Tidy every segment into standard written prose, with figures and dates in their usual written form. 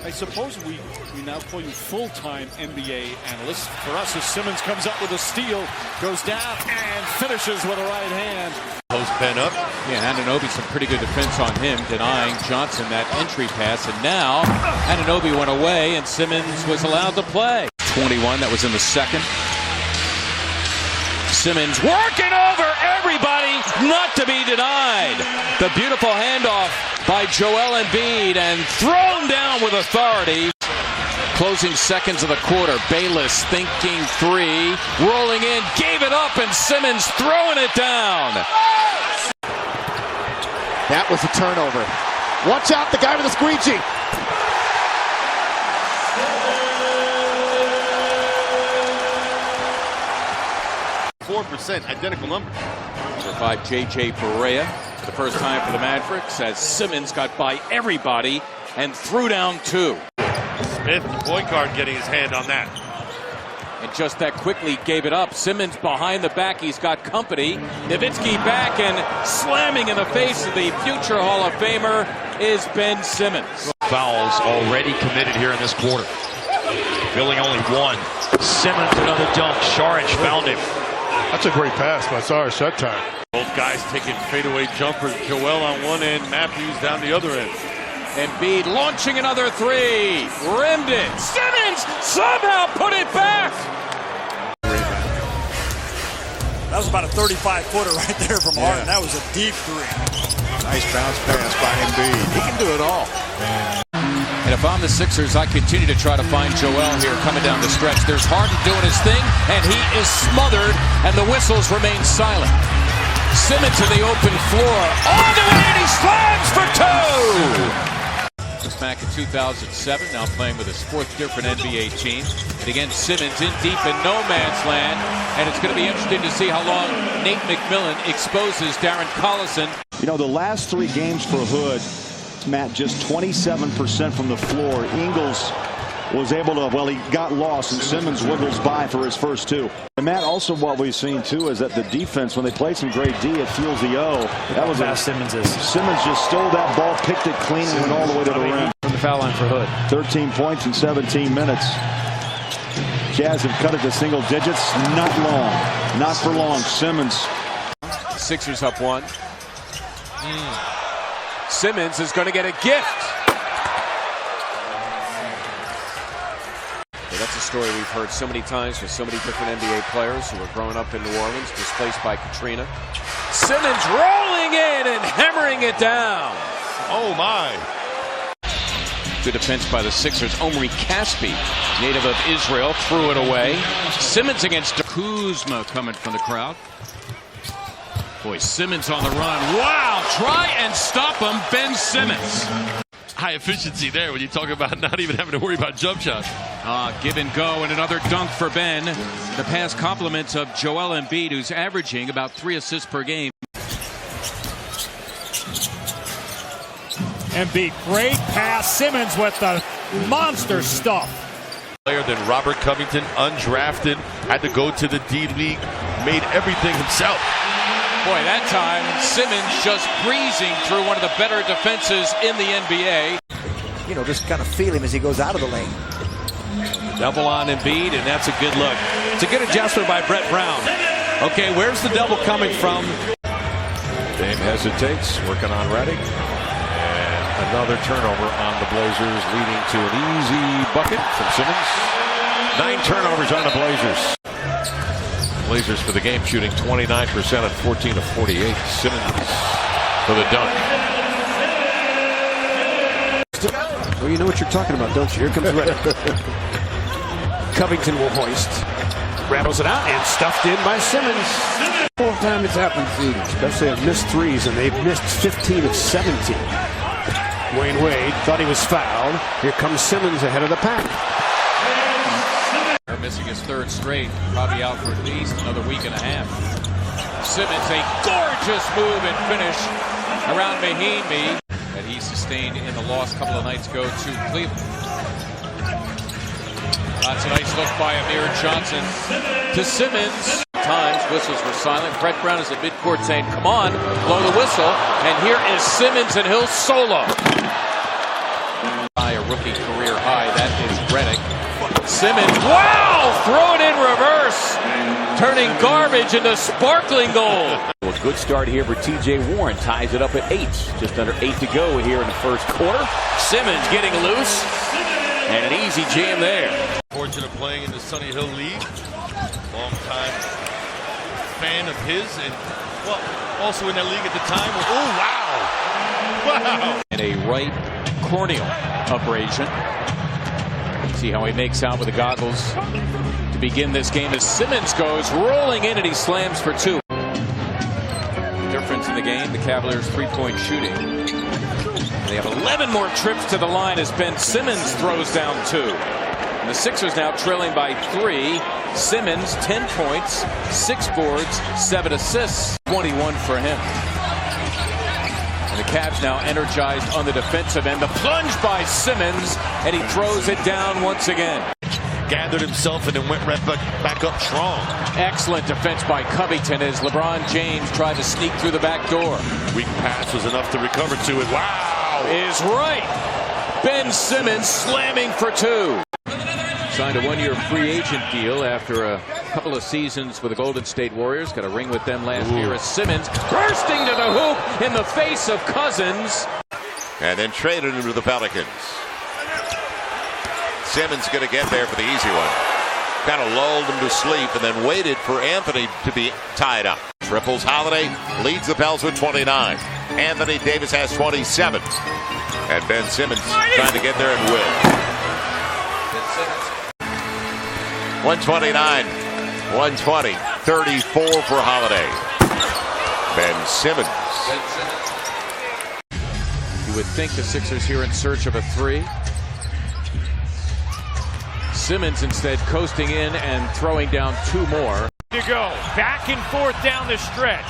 I suppose we now call you full-time NBA analyst. For us, as Simmons comes up with a steal, goes down and finishes with a right hand. Post Ben up. Yeah, Anunoby, some pretty good defense on him, denying Johnson that entry pass. And now Anunoby went away and Simmons was allowed to play. 21, that was in the second. Simmons working over everybody, not to be denied. The beautiful handoff by Joel Embiid and thrown down with authority. Closing seconds of the quarter. Bayless thinking three, rolling in, gave it up, and Simmons throwing it down. That was a turnover. Watch out, the guy with the squeegee. %, identical number. Number 5, J.J. Barea, for the first time for the Mavericks, as Simmons got by everybody and threw down two. Smith, the point guard, getting his hand on that. And just that quickly gave it up. Simmons behind the back. He's got company. Nowitzki back and slamming in the face of the future Hall of Famer is Ben Simmons. Fouls already committed here in this quarter. Billing only one. Simmons another dunk. Šarić found him. That's a great pass by Šarić that time. Both guys taking fadeaway jumpers. Joel on one end, Matthews down the other end. Embiid launching another three. Rimmed it. Simmons somehow put it back. That was about a 35-footer right there from Harden. That was a deep three. Nice bounce pass by Embiid. He can do it all. And if I'm the Sixers, I continue to try to find Joel here coming down the stretch. There's Harden doing his thing, and he is smothered, and the whistles remain silent. Simmons to the open floor. All the way, and he slams for two! Was back in 2007, now playing with his fourth different NBA team. And again, Simmons in deep in no man's land. And it's going to be interesting to see how long Nate McMillan exposes Darren Collison. You know, the last three games for Hood, Matt, just 27% from the floor. Ingles was able to, well, he got lost, and Simmons wiggles by for his first two. And Matt, also what we've seen too is that the defense, when they play some great D, it fuels the O. That was how Simmons is. Simmons just stole that ball, picked it clean, and went all the way to the rim. From the foul line for Hood. 13 points in 17 minutes. Jazz have cut it to single digits. Not long. Not for long. Simmons. Sixers up one. Simmons is going to get a gift. That's a story we've heard so many times with so many different NBA players who were growing up in New Orleans, displaced by Katrina. Simmons rolling in and hammering it down. Oh, my. Good defense by the Sixers. Omri Caspi, native of Israel, threw it away. Simmons against Kuzma coming from the crowd. Boy, Simmons on the run. Wow, try and stop him, Ben Simmons. High efficiency there when you talk about not even having to worry about jump shots. Give and go, and another dunk for Ben. The pass compliments of Joel Embiid, who's averaging about 3 assists per game. Embiid, great pass. Simmons with the monster stuff. Player than Robert Covington, undrafted, had to go to the D-League, made everything himself. Boy, that time, Simmons just breezing through one of the better defenses in the NBA. You know, just kind of feel him as he goes out of the lane. Double on Embiid, and that's a good look. It's a good adjustment by Brett Brown. Okay, where's the double coming from? Dame hesitates, working on Redick. And another turnover on the Blazers, leading to an easy bucket from Simmons. 9 turnovers on the Blazers. Blazers for the game, shooting 29% on 14 of 48. Simmons for the dunk. Well, you know what you're talking about, don't you? Here comes Redick. Covington will hoist. Rattles it out and stuffed in by Simmons. Fourth time it's happened to them, especially at missed threes, and they've missed 15 of 17. Wayne Wade thought he was fouled. Here comes Simmons ahead of the pack. Missing his third straight, probably out for at least another week and a half. Simmons, a gorgeous move and finish around Mahinmi that he sustained in the loss a couple of nights ago to Cleveland. That's a nice look by Amir Johnson to Simmons. Times whistles were silent. Brett Brown is at midcourt saying, "Come on, blow the whistle." And here is Simmons, and he'll solo. By a rookie career Simmons, wow! Throw it in reverse, turning garbage into sparkling gold. A good start here for T.J. Warren. Ties it up at 8. Just under 8 to go here in the first quarter. Simmons getting loose, and an easy jam there. Fortunate playing in the Sunny Hill League. Long time fan of his, and well, also in that league at the time. Oh, wow! Wow! And a right corneal abrasion. See how he makes out with the goggles to begin this game as Simmons goes rolling in and he slams for 2. Difference in the game, the Cavaliers' three-point shooting. They have 11 more trips to the line as Ben Simmons throws down 2. And the Sixers now trailing by 3. Simmons, 10 points, 6 boards, 7 assists, 21 for him. And the Cavs now energized on the defensive end. The plunge by Simmons, and he throws it down once again. Gathered himself and then went right back up strong. Excellent defense by Covington as LeBron James tried to sneak through the back door. Weak pass was enough to recover to it. Wow! Is right. Ben Simmons slamming for 2. Signed a one-year free agent deal after a couple of seasons with the Golden State Warriors. Got a ring with them last year as Simmons bursting to the hoop in the face of Cousins. And then traded him to the Pelicans. Simmons going to get there for the easy one. Kind of lulled him to sleep and then waited for Anthony to be tied up. Triples Holiday leads the Pels with 29. Anthony Davis has 27. And Ben Simmons trying to get there and win. 129, 120, 34 for Holiday. Ben Simmons. You would think the Sixers here in search of a 3. Simmons instead coasting in and throwing down 2 more. To go back and forth down the stretch.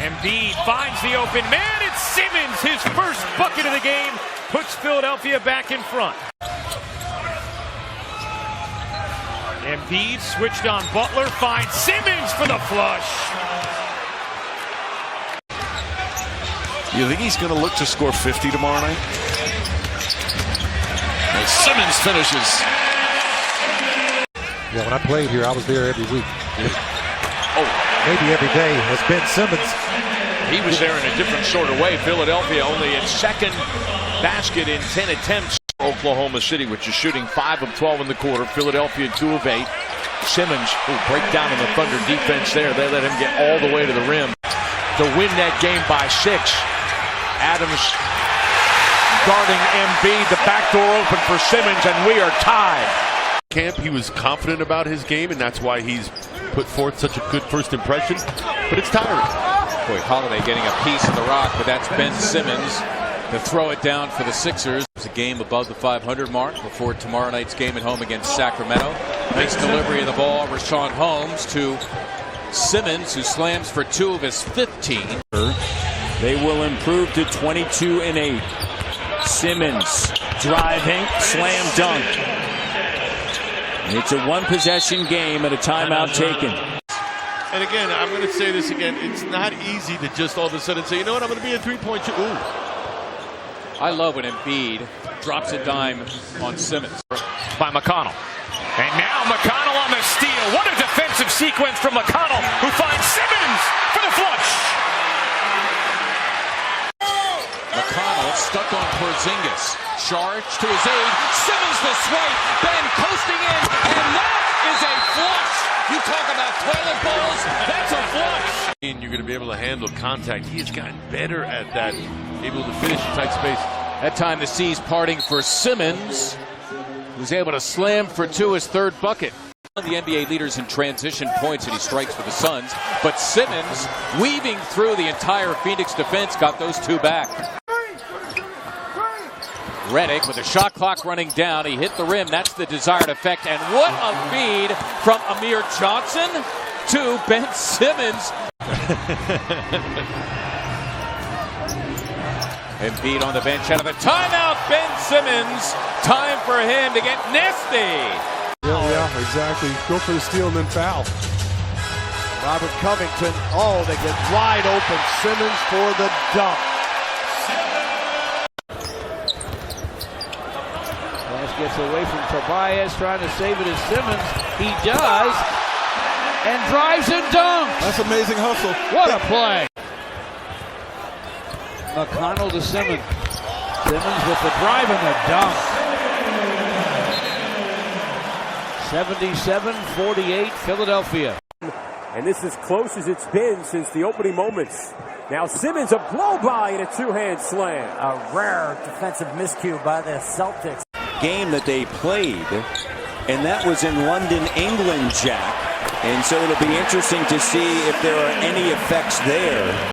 Embiid finds the open man. It's Simmons, his first bucket of the game, puts Philadelphia back in front. Embiid switched on Butler, finds Simmons for the flush. You think he's going to look to score 50 tomorrow night? As Simmons finishes. Yeah, when I played here, I was there every week. Maybe every day as Ben Simmons. He was there in a different sort of way. Philadelphia only its second basket in 10 attempts. Oklahoma City, which is shooting 5 of 12 in the quarter. Philadelphia 2 of 8. Simmons will break down in the Thunder defense there. They let him get all the way to the rim to win that game by 6. Adams guarding Embiid. The back door open for Simmons, and we are tied. Camp, he was confident about his game, and that's why he's put forth such a good first impression. But it's tiring. Boy, Holiday getting a piece of the rock, but that's Ben Simmons to throw it down for the Sixers. It's a game above the 500 mark before tomorrow night's game at home against Sacramento. Nice delivery of the ball, Rashawn Holmes to Simmons, who slams for 2 of his 15. They will improve to 22 and 8. Simmons driving, slam dunk. It's a one-possession game and a timeout taken. And again, I'm going to say this again. It's not easy to just all of a sudden say, you know what, I'm going to be a three-point shooter. Ooh. I love when Embiid drops a dime on Simmons. By McConnell. And now McConnell on the steal. What a defensive sequence from McConnell, who finds Simmons for the flush. McConnell stuck on Porzingis. Charge to his aid. Simmons the swipe. Ben coasting in. And that is a flush. You talk about toilet bowls. That's a flush. And you're going to be able to handle contact. He's gotten better at that. Able to finish in tight space. That time the C's parting for Simmons, who's able to slam for 2, his 3rd bucket. The NBA leaders in transition points, and he strikes for the Suns. But Simmons, weaving through the entire Phoenix defense, got those 2 back. Redick with the shot clock running down. He hit the rim. That's the desired effect. And what a feed from Amir Johnson to Ben Simmons. Embiid on the bench out of the timeout. Ben Simmons. Time for him to get nasty. Yeah, exactly. Go for the steal and then foul. Robert Covington. Oh, they get wide open. Simmons for the dunk. gets away from Tobias, trying to save it as Simmons. He does, and drives and dunks. That's amazing hustle. What a play. McConnell to Simmons. Simmons with the drive and the dunk. 77-48 Philadelphia. And this is as close as it's been since the opening moments. Now Simmons, a blow-by and a two-hand slam. A rare defensive miscue by the Celtics. Game that they played, and that was in London, England, Jack. And so it'll be interesting to see if there are any effects there.